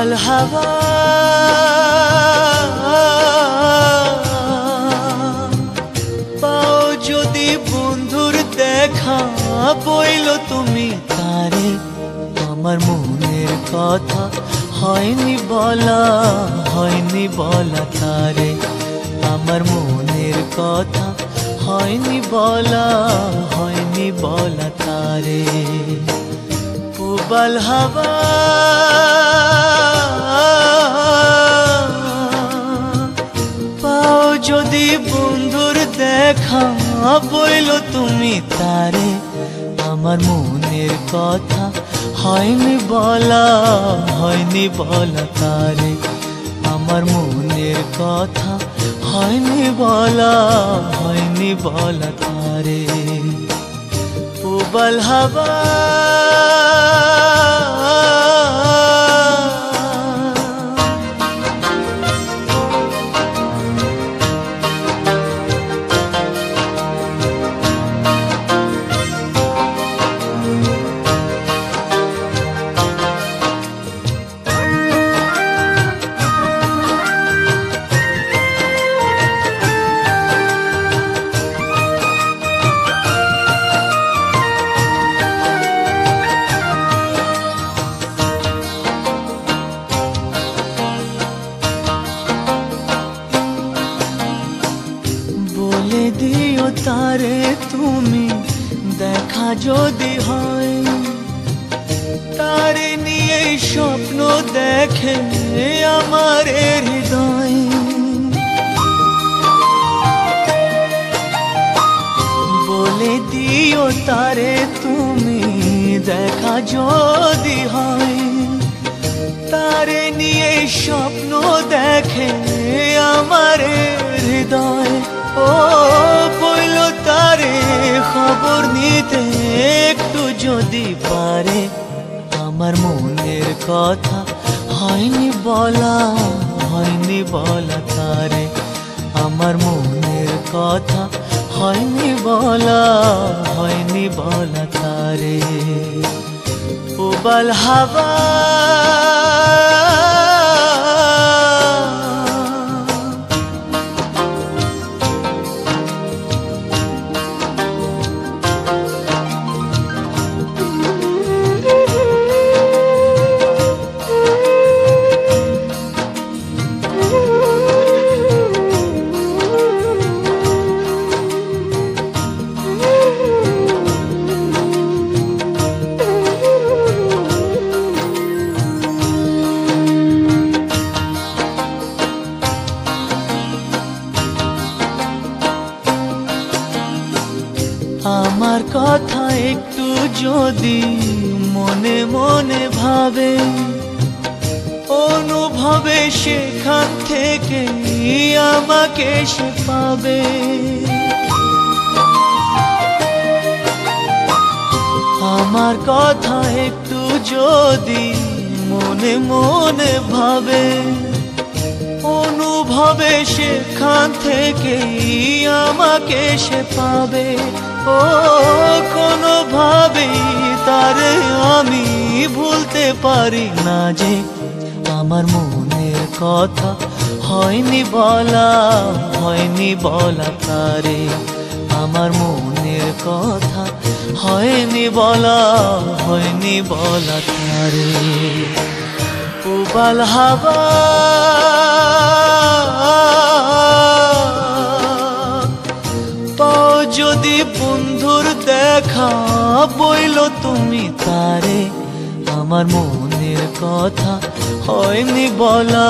প্রবাল হাওয়া পাও যদি বন্ধুর দেখা বইল তুমি তারে আমার মনের কথা হয়নি বলা তারে আমার মনের কথা হয়নি বলা তারে প্রবাল হাওয়া পাও যদি বন্ধুর দেখা বইল তুমি তারে আমার মনের কথা হয়নি বলা তারে আমার মনের কথা হয়নি বলা তারে প্রবাল হাওয়া বলে দিও তারে তুমি দেখা যদি হয় তারে নিয়ে স্বপ্ন দেখে আমার হৃদয় বলে দিও তারে তুমি দেখা যদি হয় তারে নিয়ে স্বপ্ন দেখে আমার হৃদয় ও বইল তারে খবর নিতে একটু যদি পারে আমার মনের কথা হয়নি বলা তারে আমার মনের কথা হয়নি বলা তারে প্রবাল হাওয়া আমার কথা একটু যদি মনে মনে ভাবে অনুভবে সেখান থেকে আমাকে সে পাবে আমার কথা একটু যদি মনে মনে ভাবে অনুভবে সেখান থেকে আমাকে সে পাবে ও কোনোভাবেই তারে আমি ভুলতে পারি না যে আমার মনের কথা হয়নি বলা তারে আমার মনের কথা হয়নি বলা তারে প্রবাল হাওয়া পাও যদি বন্ধুর দেখা বইল তুমি তারে আমার মনের কথা হয়নি বলা